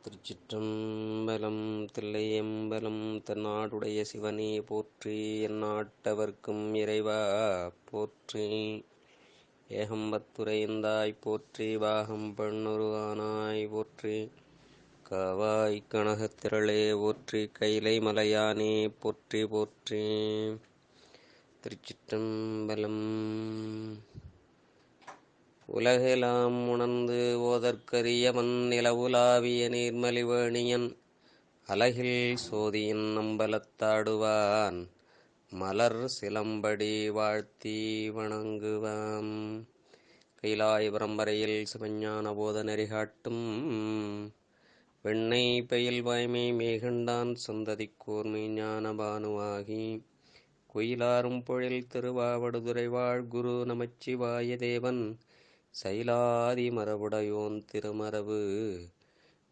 திருச்சிற்றம்பலம். தில்லையம்பலம். தென்னாடுடைய சிவனே போற்றி. எந்நாட்டவர்க்கும் இறைவா போற்றி. ஏகம்பத்துரையந்தாய் போற்றி. பாகம் பெண்ணுருவானாய் போற்றி. காவாய் கனகத்திரளே போற்றி. கைலை மலையானே போற்றி போற்றி. திருச்சிற்றம்பலம். உலகெலாம் உணர்ந்து ஓதற்கரியவன் நிலவுலாவிய நீர்மலிவேணியன் அலகில் சோதியின் நம்பலத்தாடுவான் மலர் சிலம்படி வாழ்த்தி வணங்குவாம். கைலாய பரம்பரையில் சிவஞான போத நெறிகாட்டும் வெண்ணை பயில் வாய்மை மேகண்டான் சந்ததிக்கோர் மெய்ஞான பானுவாகி குயிலாரும் பொழில் திருவாவடுதுறை வாழ் குரு நமச்சிவாய தேவன் சைலாதி மரபுடையோன் திருமரபு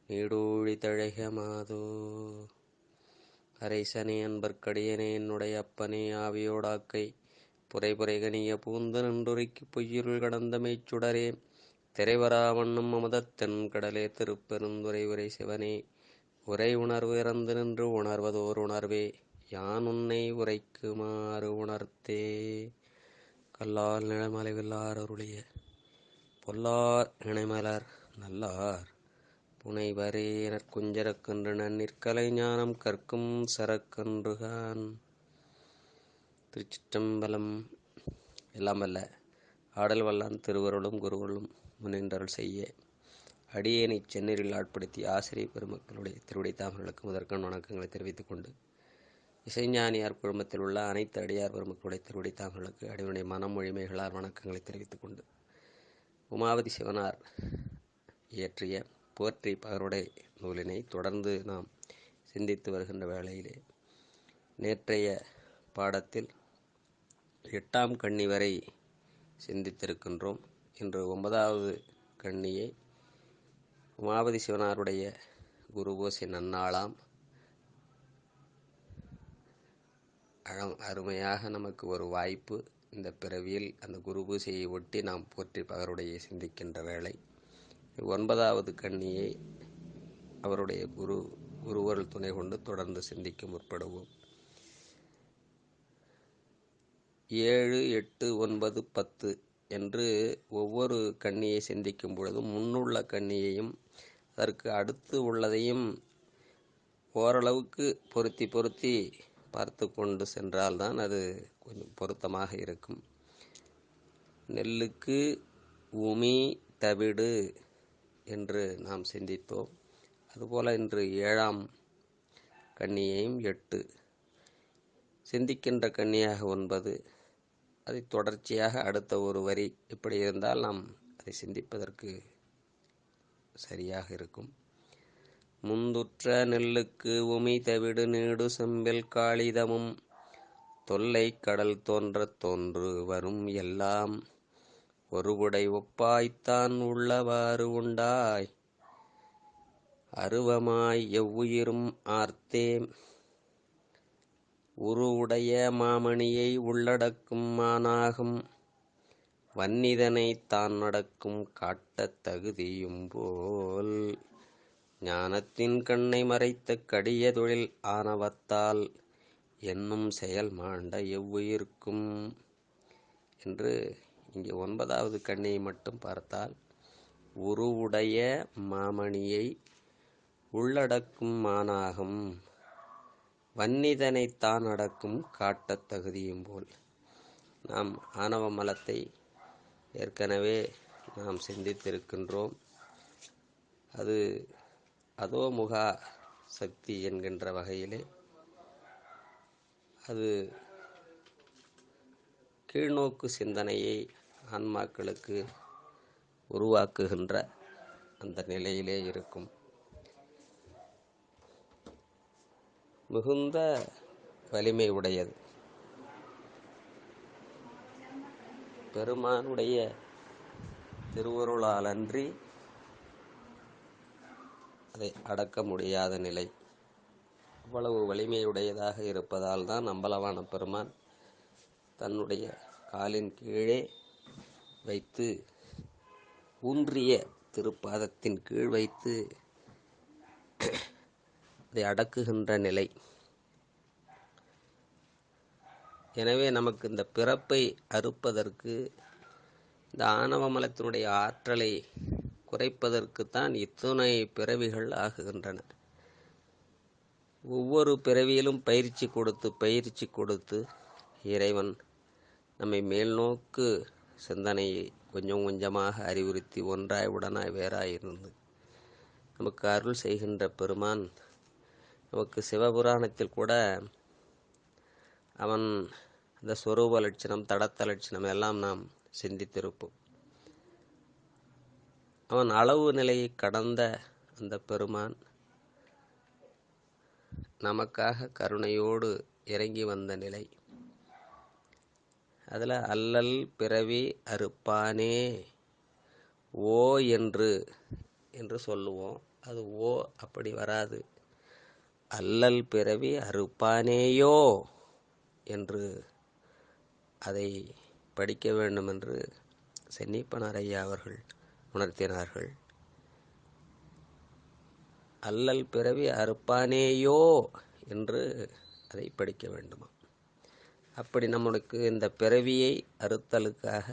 நீடூழி தழைக மாதோ. அரைசனே அன்பர்க்கடியனே என்னுடைய அப்பனே ஆவியோடாக்கை புரைபுரை கனிய பூந்து நின்றுரைக்கு பொய்யுருள் கடந்த மெய்ச்சுடரே திரைவரா வண்ணம் அமுதத்தென் கடலே திருப்பெருந்துரை உரை சிவனே உரை உணர்வு இறந்து நின்று உணர்வதோர் உணர்வே யான் உன்னை உரைக்குமாறு உணர்த்தே. கல்லால் நிழமலைவில்லார் அருளிய பொல்லார் இணைமலர் நல்லார் புனைவரே எனற்குஞ்சரக்கன்று நன்னிற்கலை ஞானம் கற்கும் சரக்கன்றுகான். திருச்சிற்றம்பலம். எல்லாம் வல்ல ஆடல் வல்லான் திருவருளும் குருவருளும் முன்னின்றருள் செய்ய அடியேனை சென்னீரில் ஆட்படுத்தி ஆசிரியர் பெருமக்களுடைய திருவிடைத்தாமர்களுக்கு முதற்கண் வணக்கங்களை தெரிவித்துக் கொண்டு இசைஞானியார் குழுமத்தில் உள்ள அனைத்து அடியார் பெருமக்களுடைய திருவிடைத்தாமர்களுக்கு அடிவனுடைய மனம் மொழிமைகளால் வணக்கங்களை தெரிவித்துக் கொண்டு உமாவதி சிவனார் இயற்றிய போற்றி பகருடை நூலினை தொடர்ந்து நாம் சிந்தித்து வருகின்ற வேளையிலே நேற்றைய பாடத்தில் 8ஆம் கண்ணி வரை சிந்தித்திருக்கின்றோம். இன்று 9வது கண்ணியை உமாவதி சிவனாருடைய குருபூசை நன்னாளாம் அருமையாக நமக்கு ஒரு வாய்ப்பு. இந்த பிறவியில் அந்த குருபூசையை ஒட்டி நாம் போற்றி பகருடைய சிந்திக்கின்ற வேளை 9வது கண்ணியை அவருடைய குருவருள் துணை கொண்டு தொடர்ந்து சிந்திக்க முற்படுவோம். 7, 8, 9, 10 என்று ஒவ்வொரு கண்ணியை சிந்திக்கும் பொழுதும் முன்னுள்ள கண்ணியையும் அதற்கு அடுத்து உள்ளதையும் ஓரளவுக்கு பொருத்தி பார்த்து கொண்டு சென்றால்தான் அது கொஞ்சம் பொருத்தமாக இருக்கும். நெல்லுக்கு உமி தவிடு என்று நாம் சிந்தித்தோம். அதுபோல இன்று 7ஆம் கண்ணியையும் 8 சிந்திக்கின்ற கண்ணியாக 9 அதை தொடர்ச்சியாக அடுத்த ஒரு வரி இப்படி இருந்தால் நாம் அதை சிந்திப்பதற்கு சரியாக இருக்கும். முந்துற்ற நெல்லுக்கு உமி தவிடு நீடு செம்பில் காளிதமும் தொல்லை கடல் தோன்றத் தோன்று வரும் எல்லாம் ஒருவுடை ஒப்பாய்த்தான் உள்ளவாறு உண்டாய் அருவமாய் எவ்வுயிரும் ஆர்த்தே உருவுடைய மாமணியை உள்ளடக்கும் மானாகும் வன்னிதனை தான் நடக்கும் காட்டத் தகுதியும் போல் ஞானத்தின் கண்ணை மறைத்த கடிய தொழில் ஆணவத்தால் என்னும் செயல் மாண்ட எவ்வுயிர்க்கும் என்று இங்கே 9வது கண்ணியை மட்டும் பார்த்தால் உருவுடைய மாமணியை உள்ளடக்கும் மானாகும் வன்னிதனை தான் அடக்கும் காட்டத் தகுதியும் போல். நாம் ஆணவ மலத்தை ஏற்கனவே நாம் சிந்தித்திருக்கின்றோம். அது அதோமுகா சக்தி என்கின்ற வகையிலே அது கீழ்நோக்கு சிந்தனையை ஆன்மாக்களுக்கு உருவாக்குகின்ற அந்த நிலையிலே இருக்கும். மிகுந்த வலிமை உடையது. பெருமானுடைய திருவருளாலன்றி அதை அடக்க முடியாத நிலை. அவ்வளவு வலிமையுடையதாக இருப்பதால் தான் அம்பலவான பெருமான் தன்னுடைய காலின் கீழே வைத்து ஊன்றிய திருப்பாதத்தின் கீழ் வைத்து அதை அடக்குகின்ற நிலை. எனவே நமக்கு இந்த பிறப்பை அறுப்பதற்கு, இந்த ஆணவ மலத்தினுடைய ஆற்றலை குறைப்பதற்குத்தான் இத்துணை பிறவிகள் ஆகுகின்றன. ஒவ்வொரு பிறவியிலும் பயிற்சி கொடுத்து இறைவன் நம்மை மேல்நோக்கு சிந்தனையை கொஞ்சம் கொஞ்சமாக அறிவுறுத்தி ஒன்றாய் உடனாய் வேறாய் இருந்து நமக்கு அருள் செய்கின்ற பெருமான் நமக்கு சிவபுராணத்தில் கூட அவன் அந்த சொரூப லட்சணம், தடத்த லட்சணம் எல்லாம் நாம் சிந்தித்திருப்போம். அவன் அளவு நிலையை கடந்த அந்த பெருமான் நமக்காக கருணையோடு இறங்கி வந்த நிலை. அதில் அல்லல் பிறவி அறுப்பானே ஓ என்று சொல்லுவோம். அது ஓ அப்படி வராது. அல்லல் பிறவி அறுப்பானேயோ என்று அதை படிக்க வேண்டும் என்று சென்னிப்பனார் ஐயா அவர்கள் உணர்த்தினார்கள். அல்லல் பிறவி அறுப்பானேயோ என்று அதை படிக்க வேண்டுமா. அப்படி நம்மளுக்கு இந்த பிறவியை அறுத்தலுக்காக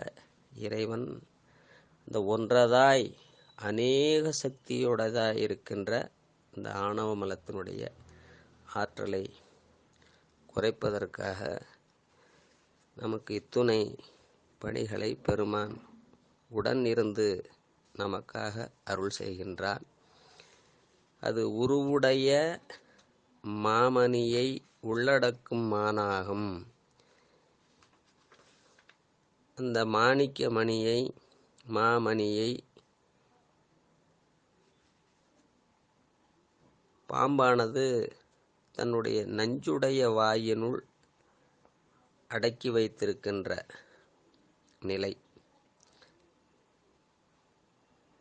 இறைவன் இந்த ஒன்றதாய் அநேக சக்தியோடதாய் இருக்கின்ற இந்த ஆணவ மலத்தினுடைய ஆற்றலை குறைப்பதற்காக நமக்கு இத்துணை பணிகளை பெருமான் உடன் இருந்து நமக்காக அருள் செய்கின்றான். அது உருவுடைய மாமணியை உள்ளடக்கும் மானாகும். அந்த மாணிக்க மணியை, மாமணியை பாம்பானது தன்னுடைய நஞ்சுடைய வாயினுள் அடக்கி வைத்திருக்கின்ற நிலை.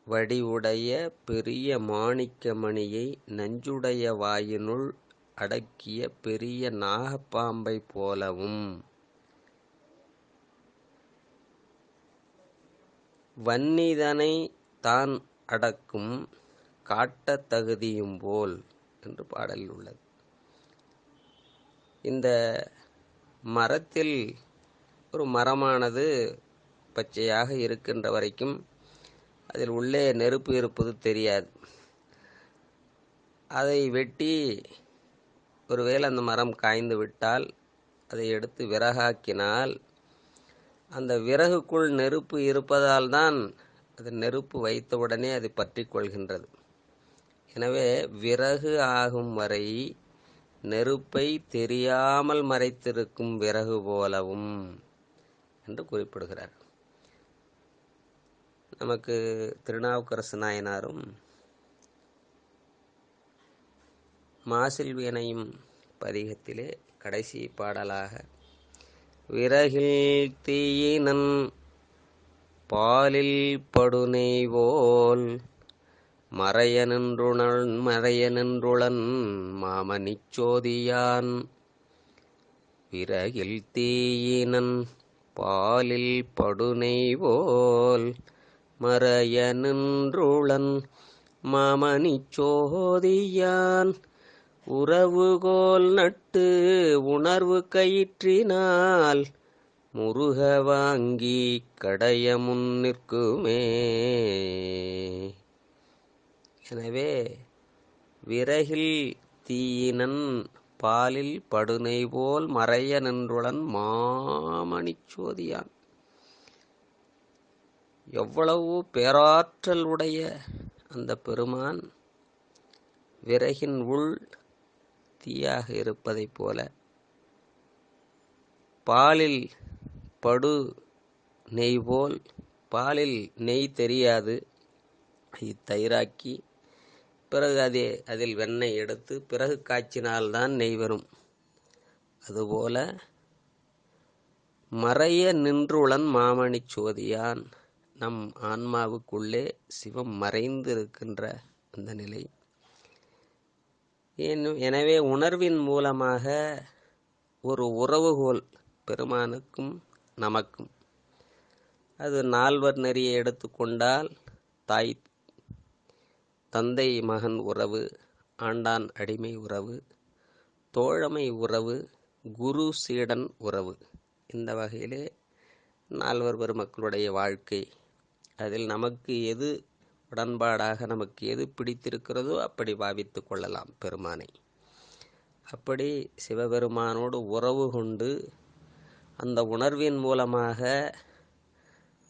வடிவுடைய பெரிய மாணிக்க மணியை நஞ்சுடைய வாயினுள் அடக்கிய பெரிய நாகப்பாம்பை போலவும், வன்னிதனை தான் அடக்கும் காட்ட தகுதியும் போல் என்று பாடலில் உள்ளது. இந்த மரத்தில் ஒரு மரமானது பச்சையாக இருக்கின்ற வரைக்கும் அதில் உள்ளே நெருப்பு இருப்பது தெரியாது. அதை வெட்டி ஒருவேளை அந்த மரம் காய்ந்து விட்டால் அதை எடுத்து விறகாக்கினால் அந்த விறகுக்குள் நெருப்பு இருப்பதால் தான் அது நெருப்பு வைத்தவுடனே அது பற்றி கொள்கின்றது. எனவே விறகு ஆகும் வரை நெருப்பை தெரியாமல் மறைத்திருக்கும் விறகு போலவும் என்று குறிப்பிடுகிறார். நமக்கு திருநாவுக்கரசு நாயனாரும் மாசில் வீணையும் பதிகத்திலே கடைசி பாடலாக விறகில் தீயினன் பாலில் படுநெய்வோல் மறைய நின்றுளன் மாமணிச்சோதியான், விறகில் தீயினன் பாலில் படுநெய்வோல் மறைய நின்றுளன் மாமணிச்சோதியான், உறவுகோல் நட்டு உணர்வு கயிற்றினால் முருக வாங்கி கடைய முன் நிற்குமே. எனவே விறகில் தீயினன் பாலில் படுநெய் போல் மறைய நின்றுளன் மாமணிச்சோதியான். எவ்வளவு பேராற்றல் உடைய அந்த பெருமான் விறகின் உள் தீயாக இருப்பதைப் போல பாலில் படு நெய் போல், பாலில் நெய் தெரியாது, தயிராக்கி பிறகு அதில் வெண்ணெய் எடுத்து பிறகு காய்ச்சினால்தான் நெய் வரும். அதுபோல மறைய நின்றுளன் மாமணிச்சோதியான், நம் ஆன்மாவுக்குள்ளே சிவம் மறைந்து இருக்கின்ற அந்த நிலை. எனவே உணர்வின் மூலமாக ஒரு உறவுகோல் பெருமானுக்கும் நமக்கும். அது நால்வர் நெறியை எடுத்துக்கொண்டால் தாய் தந்தை மகன் உறவு, ஆண்டான் அடிமை உறவு, தோழமை உறவு, குரு சீடன் உறவு. இந்த வகையிலே நால்வர் பெருமக்களுடைய வாழ்க்கை, அதில் நமக்கு எது உடன்பாடாக, நமக்கு எது பிடித்திருக்கிறதோ அப்படி பாவித்து கொள்ளலாம் பெருமானை. அப்படி சிவபெருமானோடு உறவு கொண்டு அந்த உணர்வின் மூலமாக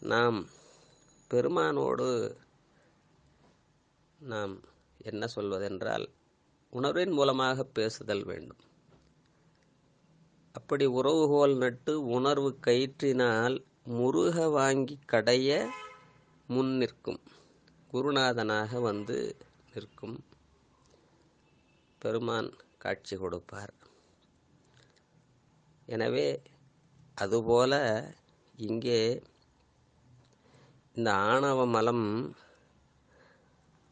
நாம் பெருமானோடு நாம் என்ன சொல்வதென்றால் உணர்வின் மூலமாக பேசுதல் வேண்டும். அப்படி உறவுகோல் நட்டு உணர்வு கயிற்றினால் முருக வாங்கி கடைய முன் நிற்கும், குருநாதனாக வந்து நிற்கும் பெருமான் காட்சி கொடுப்பார். எனவே அதுபோல இங்கே இந்த ஆணவ மலம்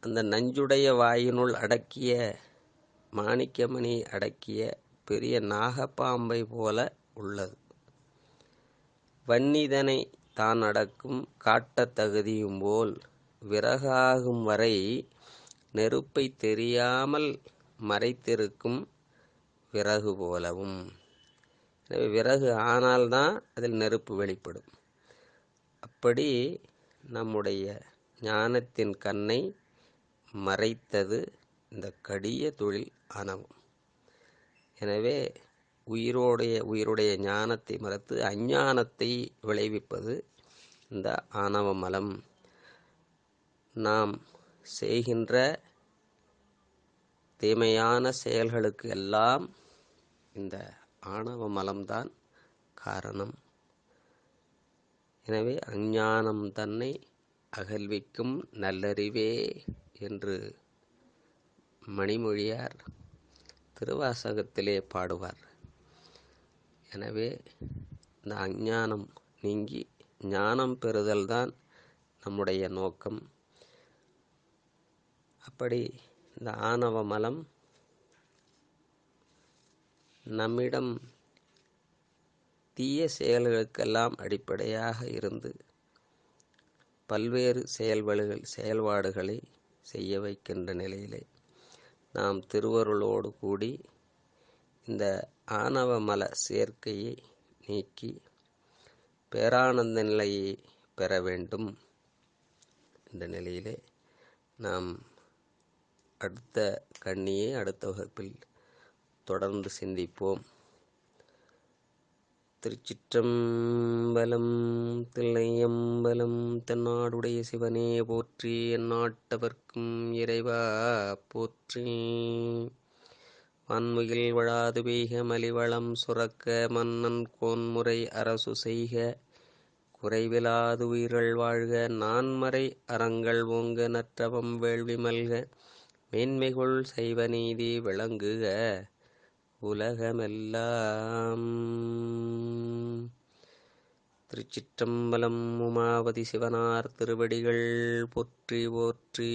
அந்த நஞ்சுடைய வாயினுள் அடக்கிய மாணிக்கமணி அடக்கிய பெரிய நாகப்பாம்பை போல உள்ளது. வன்னிதனை தான் அடக்கும் காட்ட தகுதியும் போல் விறகாகும் வரை நெருப்பை தெரியாமல் மறைத்திருக்கும் விறகு போலவும். எனவே விறகு ஆனால்தான் அதில் நெருப்பு வெளிப்படும். அப்படி நம்முடைய ஞானத்தின் கண்ணை மறைத்தது இந்த கடிய தொழில் ஆணவம். எனவே உயிருடைய ஞானத்தை மறைத்து அஞ்ஞானத்தை விளைவிப்பது இந்த ஆணவ மலம். நாம் செய்கின்ற தீமையான செயல்களுக்கு எல்லாம் இந்த ஆணவ மலம்தான் காரணம். எனவே அஞ்ஞானம் தன்னை அகல்விக்கும் நல்லறிவே என்று மணிமொழியார் திருவாசகத்திலே பாடுவார். எனவே இந்த அஞ்ஞானம் நீங்கி ஞானம் பெறுதல்தான் நம்முடைய நோக்கம். அப்படி இந்த ஆணவ மலம் நம்மிடம் தீய செயல்களுக்கெல்லாம் அடிப்படையாக இருந்து பல்வேறு செயல்பாடுகளை செய்ய வைக்கின்ற நிலையிலே நாம் திருவருளோடு கூடி இந்த ஆணவ மல சேர்க்கையை நீக்கி பேரானந்த நிலையை பெற வேண்டும். இந்த நிலையிலே நாம் அடுத்த கண்ணியை அடுத்த வகுப்பில் தொடர்ந்து சிந்திப்போம். திருச்சிற்றம்பலம். தில்லையம்பலம். தென்னாடுடைய சிவனே போற்றி, எந்நாட்டவர்க்கும் இறைவா போற்றி. வான்முகில் வழாது பெய்க, மலிவளம் சுரக்க, மன்னன் கோன்முறை அரசு செய்க, குறைவிலாது உயிர்கள் வாழ்க, நான்மறை அறங்கள் ஓங்க, நற்றவம் வேள்வி மல்க, மேன்மைகொள் சைவ நீதி விளங்குக உலகமெல்லாம். திருச்சிற்றம்பலம். உமாபதி சிவனார் திருவடிகள் போற்றி போற்றி.